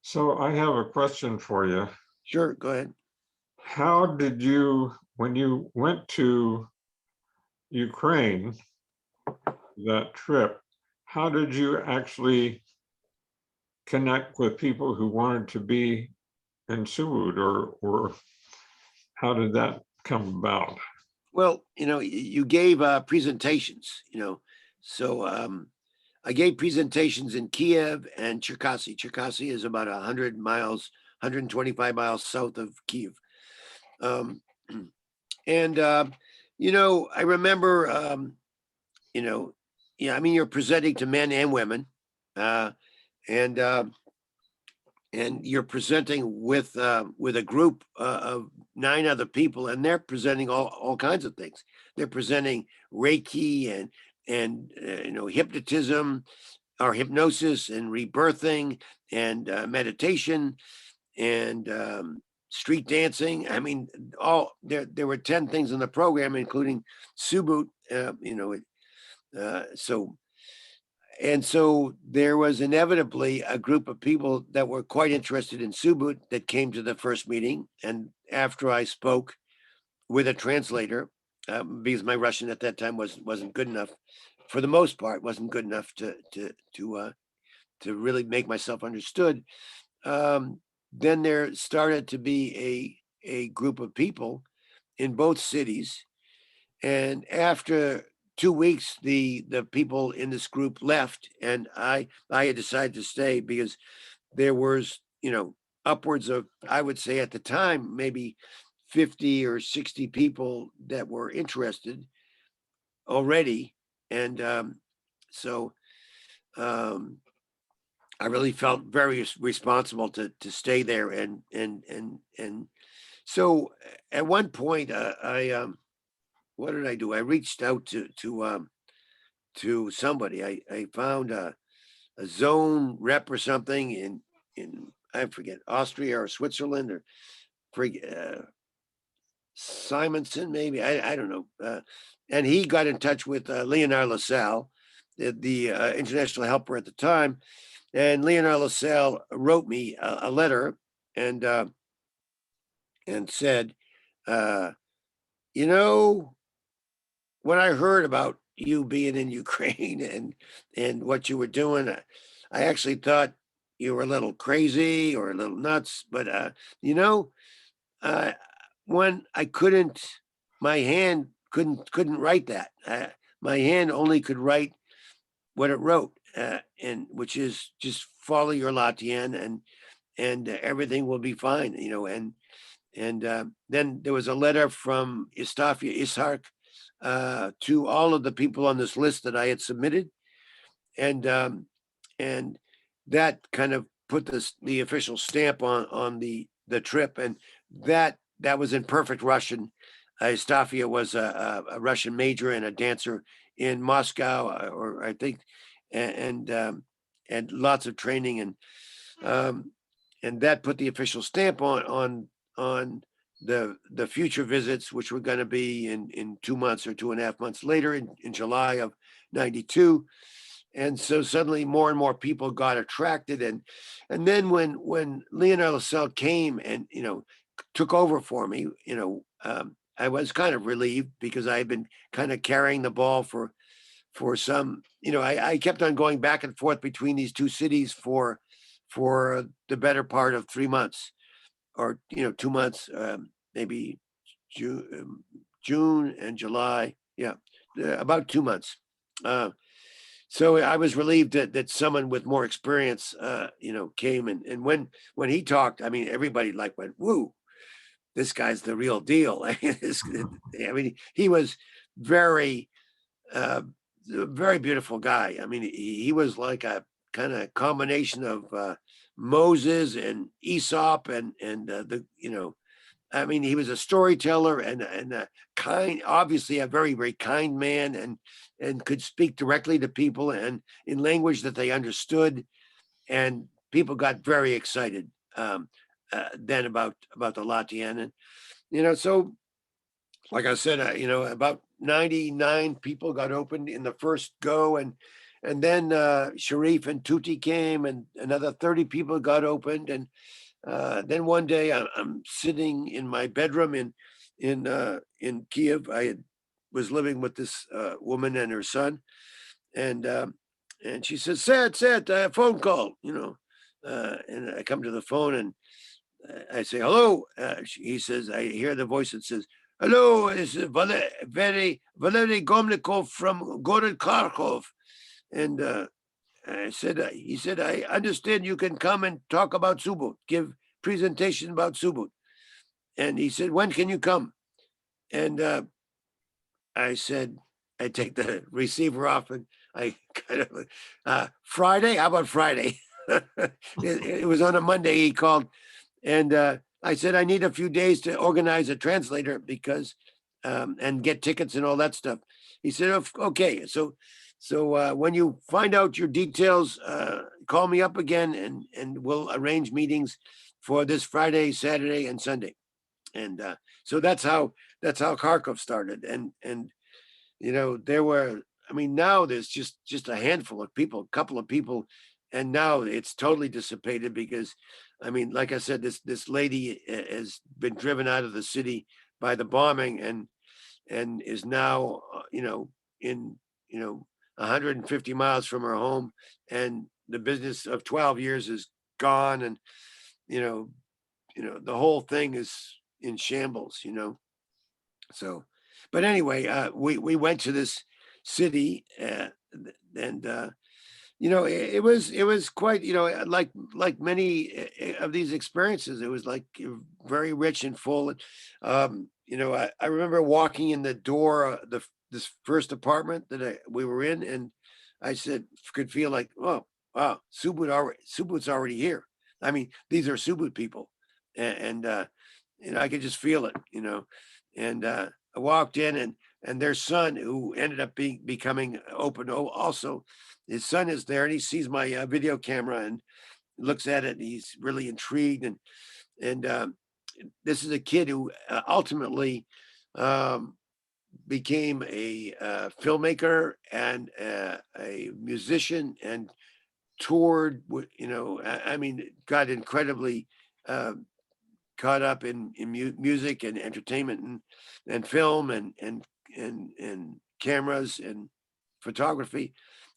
So I have a question for you. Sure, go ahead. How did you, when you went to Ukraine, that trip, how did you actually connect with people who wanted to be in Subud, or how did that come about? Well, you know, you gave presentations, you know, so I gave presentations in Kiev and Cherkasy. Cherkasy is about 100 miles, 125 miles south of Kiev. Um, and you know, I remember, you know, yeah, I mean, you're presenting to men and women, uh, and you're presenting with a group of 9 other people, and they're presenting all kinds of things. They're presenting Reiki and you know, hypnotism or hypnosis and rebirthing and meditation and street dancing. I mean, all there were 10 things in the program, including Subut. You know, so and so there was inevitably a group of people that were quite interested in Subud that came to the first meeting. And after I spoke with a translator, because my Russian at that time wasn't good enough, for the most part, wasn't good enough to really make myself understood. Um, then there started to be a group of people in both cities, and after 2 weeks, the people in this group left, and I had decided to stay because there was, you know, upwards of, I would say at the time, maybe 50 or 60 people that were interested already, and so um, I really felt very responsible to stay there, and so at one point, I what did I do? I reached out to somebody. I found a zone rep or something in I forget, Austria or Switzerland or Simonson, maybe. I don't know. And he got in touch with Leonard Lassalle, the international helper at the time. And Leonard Lassalle wrote me a letter and said, uh, you know, when I heard about you being in Ukraine and what you were doing, I actually thought you were a little crazy or a little nuts. But you know, uh, when I couldn't, my hand couldn't write that. My hand only could write what it wrote, and which is just follow your latihan and everything will be fine. You know, and then there was a letter from Istafia Ishak to all of the people on this list that I had submitted, and and that kind of put the official stamp on the trip, and that was in perfect Russian. Estafia was a Russian major and a dancer in Moscow, or I think, and lots of training, um, and that put the official stamp on the future visits, which were going to be in 2 months or 2.5 months later in July of '92. And so suddenly more and more people got attracted, and then when Leonard Lassalle came and took over for me, I was kind of relieved because I had been kind of carrying the ball for some, I kept on going back and forth between these two cities for the better part of 3 months, or 2 months, maybe June and July. Yeah, about 2 months. So I was relieved that someone with more experience, came, and when he talked, I mean, everybody like went, "Woo, this guy's the real deal." I mean, he was very, uh, very beautiful guy. I mean, he was like a kind of combination of Moses and Aesop, and I mean, he was a storyteller and a kind, obviously a very, very kind man, and could speak directly to people and in language that they understood. And people got very excited, then about the latihan, and so like I said, about 99 people got opened in the first go, and then Sharif and Tuti came, and another 30 people got opened, and then one day I'm sitting in my bedroom in Kiev. Was living with this woman and her son, and she says, "Sad, phone call," and I come to the phone and I say, "Hello." He says, I hear the voice that says, "Hello, this is Valery Gomnikov from Gorod Kharkov," and he said, "I understand you can come and talk about Subud, give presentation about Subud." And he said, "When can you come?" And I said, I take the receiver off and I kind of, Friday? How about Friday? It was on a Monday he called, and I said, "I need a few days to organize a translator because, and get tickets and all that stuff." He said, "Okay. So when you find out your details, call me up again, and we'll arrange meetings for this Friday, Saturday, and Sunday." And so that's how Kharkov started. And there were, I mean, now there's just a handful of people, a couple of people, and now it's totally dissipated because, I mean, like I said, this lady has been driven out of the city by the bombing, and is now, in 150 miles from her home, and the business of 12 years is gone, and you know, the whole thing is in shambles. So, but anyway, we went to this city, and it was quite, like many of these experiences, it was like very rich and full. And I remember walking in the door of this first apartment that we were in, and I said, could feel like, oh wow, Subud's already here. I mean, these are Subud people, and I could just feel it. And I walked in, and their son, who ended up becoming open. Also, his son is there, and he sees my video camera and looks at it, and he's really intrigued. And this is a kid who ultimately um, became a filmmaker and a musician, and toured. I mean, got incredibly uh, caught up in music and entertainment and film and cameras and photography.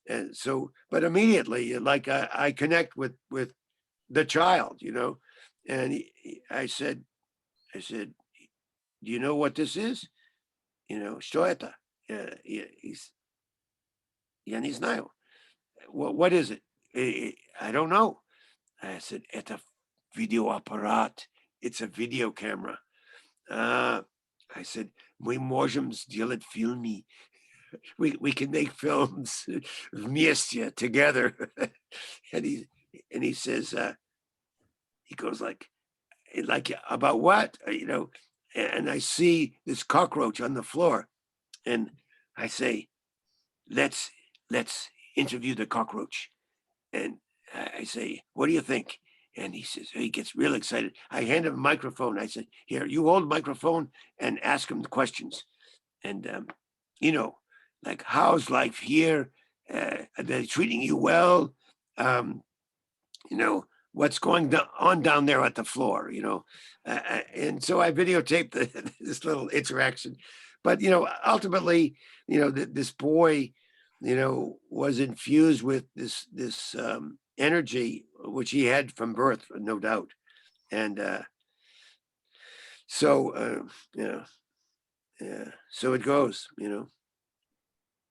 And so, but immediately, like I connect with the child, and I said, do you know what this is? Что это? Я не знаю. What is it? I don't know. I said, это видеоаппарат. It's a video camera. I said, мы можем сделать фильмы. We can make films вместе, together. and he says, he goes like, about what? And I see this cockroach on the floor, and I say, let's interview the cockroach. And I say, what do you think? And he gets real excited. I hand him a microphone. I said, here, you hold the microphone and ask him the questions. And, like, how's life here? Are they treating you well? Um, what's going on down there at the floor, and so I videotaped this little interaction. But ultimately, this boy, was infused with this energy which he had from birth, no doubt. And so yeah, so it goes.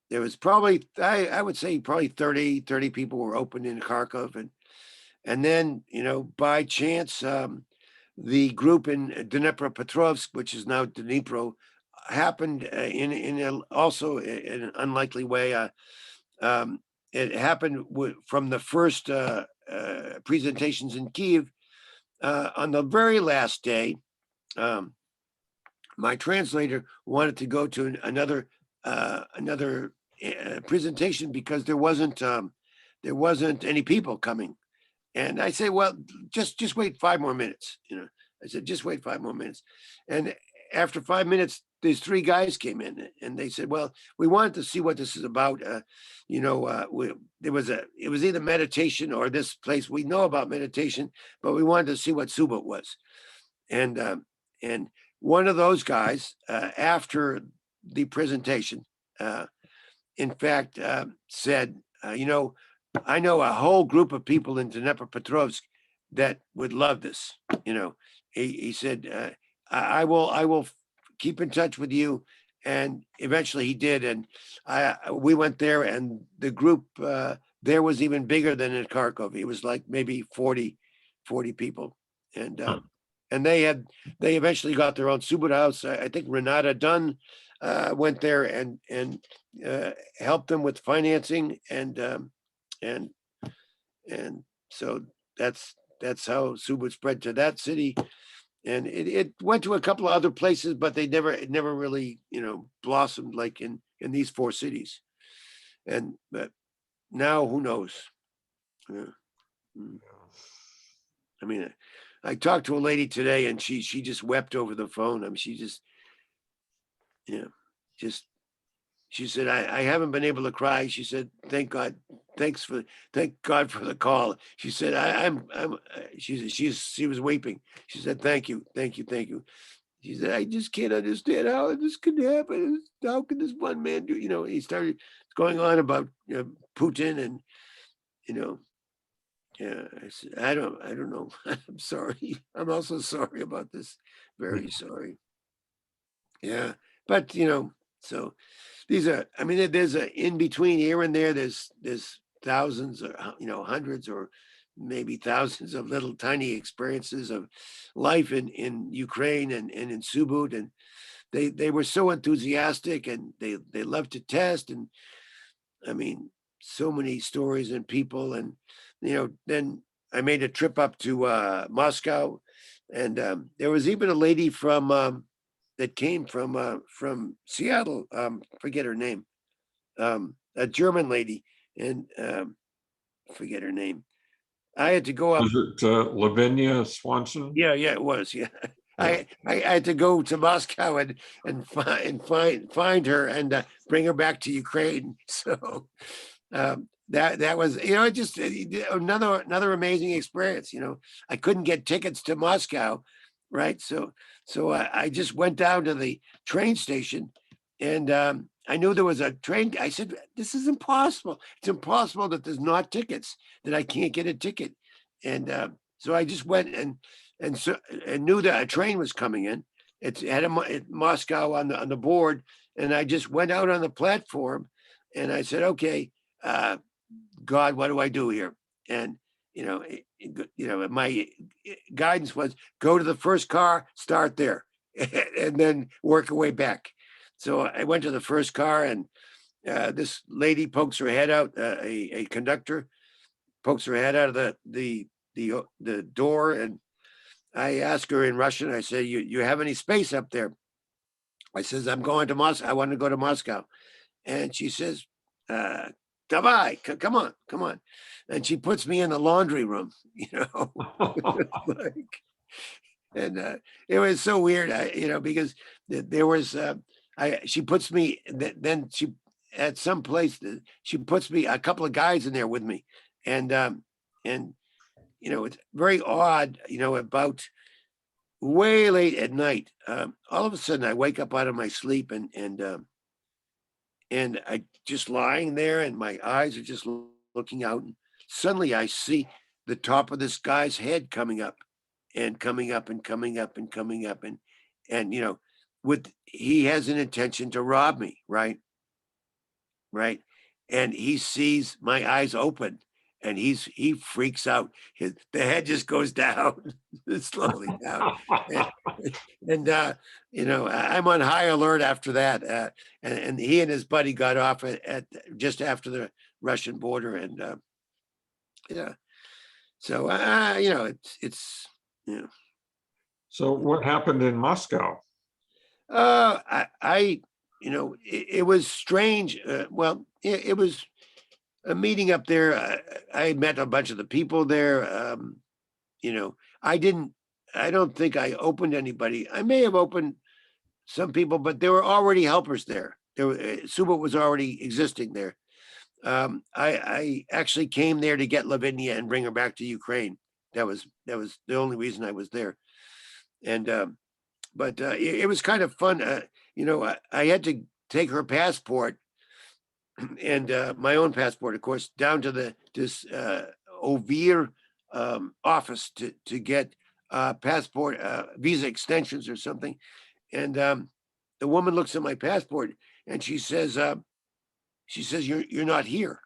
There was probably, I would say, probably 30 people were open in Kharkov. And then, by chance, the group in Dnipropetrovsk, which is now Dnipro, happened also in an unlikely way. It happened from the first presentations in Kiev. On the very last day, my translator wanted to go to another presentation because there wasn't any people coming. And I say, well, just wait 5 more minutes. I said, just wait 5 more minutes. And after 5 minutes, these 3 guys came in, and they said, well, we wanted to see what this is about. It was either meditation or this place. We know about meditation, but we wanted to see what Subud was. And one of those guys, after the presentation, in fact, said, I know a whole group of people in Dnipropetrovsk that would love this. He said, I will keep in touch with you. And eventually he did. And we went there, and the group there was even bigger than in Kharkov. It was like maybe 40 people. And they eventually got their own Subud house. I think Renata Dunn went there and helped them with financing. And so that's how Subud spread to that city. And it went to a couple of other places, but it never really, blossomed like in these 4 cities. But now who knows? Yeah. I mean, I talked to a lady today, and she just wept over the phone. I mean, she just, she said, I haven't been able to cry. She said, thank God for the call. She said, she was weeping. She said, thank you. She said, I just can't understand how this could happen. How can this one man do? He started going on about Putin, and yeah. I said, I don't know. I'm sorry. I'm also sorry about this. Very sorry. Yeah, but so these are. I mean, there's a in between here and there. There's thousands, or hundreds, or maybe thousands of little tiny experiences of life in Ukraine and in Subud, and they were so enthusiastic, and they loved to test, and I mean, so many stories and people. And then I made a trip up to Moscow, and there was even a lady from that came from Seattle. Forget her name. A German lady, and forget her name. I had to go up. Was it Lavinia Swanson? Yeah, it was. Yeah, Yeah. I had to go to Moscow and find her and bring her back to Ukraine. So that was, just another amazing experience. I couldn't get tickets to Moscow, right? So I just went down to the train station, and I knew there was a train. I said, "This is impossible. It's impossible that there's not tickets. That I can't get a ticket." And so I just went and knew that a train was coming in. It's at Moscow on the board, and I just went out on the platform, and I said, "Okay, God, what do I do here?" And my guidance was go to the first car, start there, and then work your way back. So I went to the first car, and this lady pokes her head out. A conductor pokes her head out of the door, and I ask her in Russian. I say, "You have any space up there?" I says, "I'm going to Moscow. I want to go to Moscow." And she says, "Davai, come on, come on." And she puts me in the laundry room, like, and it was so weird, because there was, she puts me, then she, at some place, she puts me, a couple of guys in there with me. And it's very odd, about way late at night. All of a sudden I wake up out of my sleep, and I just lying there, and my eyes are just looking out, and suddenly I see the top of this guy's head coming up and coming up and coming up and coming up, and with he has an intention to rob me, right, and he sees my eyes open, and he freaks out. The head just goes down slowly down, and, I'm on high alert after that. And he and his buddy got off at just after the Russian border, and yeah. So it's So what happened in Moscow? it was strange. Well, it was a meeting up there. I met a bunch of the people there. I didn't. I don't think I opened anybody. I may have opened some people, but there were already helpers there. Subud was already existing there. I actually came there to get Lavinia and bring her back to Ukraine. That was the only reason I was there. And but it was kind of fun. I had to take her passport and my own passport, of course, down to this Ovir office to get passport visa extensions or something. And the woman looks at my passport, and she says, "You're not here."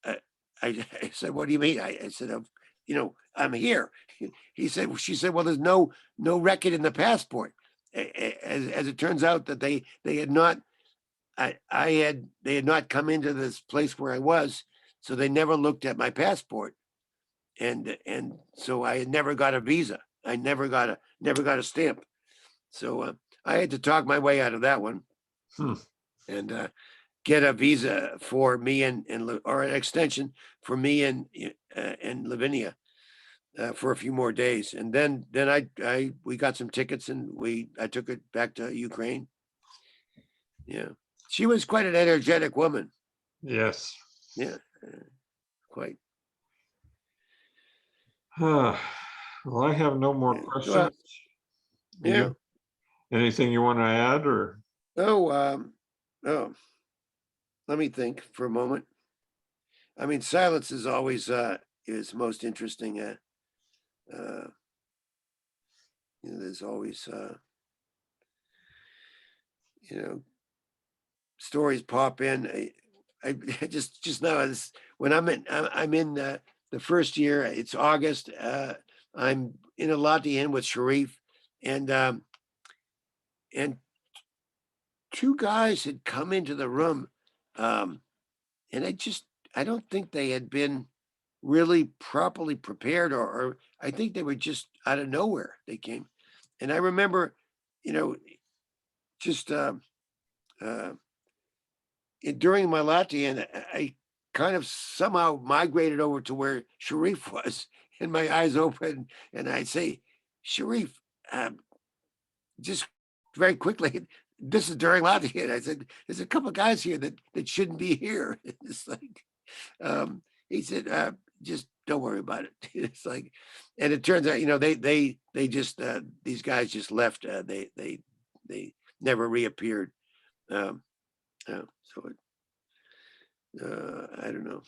I, I said, "What do you mean?" I said, I'm here." She said, "Well, there's no record in the passport." As it turns out, that they had not, they had not come into this place where I was, so they never looked at my passport, and so I had never got a visa. I never got a stamp. So I had to talk my way out of that one, Hmm. and get a visa for me or an extension for me and Lavinia for a few more days, and then we got some tickets, and I took it back to Ukraine. Yeah, she was quite an energetic woman. Yes. Yeah, quite. Well, I have no more Yeah. questions. Do Yeah. you, anything you want to add, or? Oh, oh, let me think for a moment. I mean, silence is always is most interesting. Uh, there's always you know stories pop in. I just know this, when I'm in the first year. It's August. I'm in a latihan with Sharif, and and two guys had come into the room, um, and I don't think they had been really properly prepared, or I think they were just out of nowhere. They came, and I remember, you know, just during my latihan, I kind of somehow migrated over to where Sharif was, and my eyes open, and I'd say, Sharif, just very quickly, this is during latihan. I said, there's a couple of guys here that shouldn't be here. It's like, he said, just don't worry about it. It's like, and it turns out, they just these guys just left. They never reappeared. So I don't know.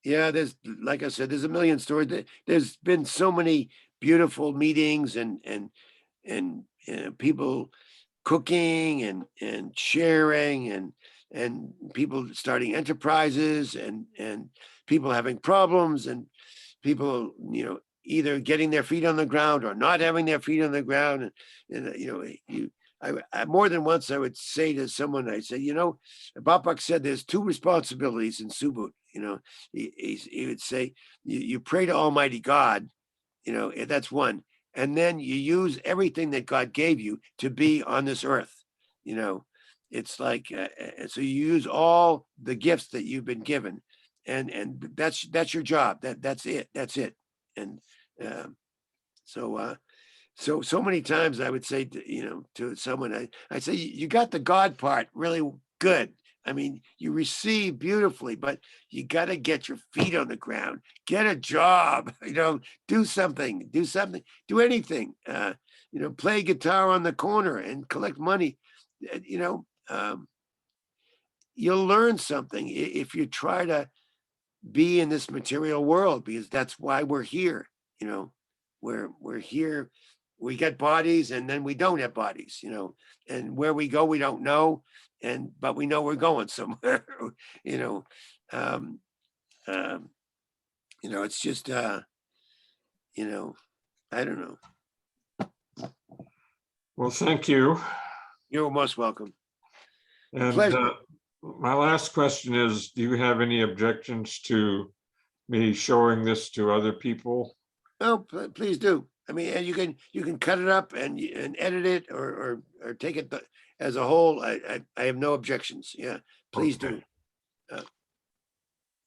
Yeah, there's, like I said, there's a million stories. There's been so many beautiful meetings and people cooking and sharing and people starting enterprises and people having problems and people, either getting their feet on the ground or not having their feet on the ground. I more than once I would say to someone, I say, Bapak said there's two responsibilities in Subud. He would say, you pray to Almighty God, that's one. And then you use everything that God gave you to be on this earth. It's like, so you use all the gifts that you've been given, and that's your job. That's it. And so many times I would say to someone, I say, you got the God part really good. I mean, you receive beautifully, but you got to get your feet on the ground, get a job, do something, do anything, play guitar on the corner and collect money. You'll learn something if you try to be in this material world, because that's why we're here. We're here. We get bodies and then we don't have bodies, and where we go, we don't know. But we know we're going somewhere, it's just, I don't know. Well, thank you. You're most welcome. And Pleasure. my last question is, do you have any objections to me showing this to other people? Oh, please do. I mean, and you can cut it up and edit it or take it as a whole. I have no objections. Yeah, please Okay. do.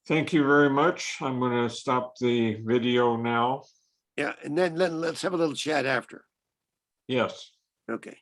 Thank you very much. I'm going to stop the video now. Yeah, and then let's have a little chat after. Yes. Okay.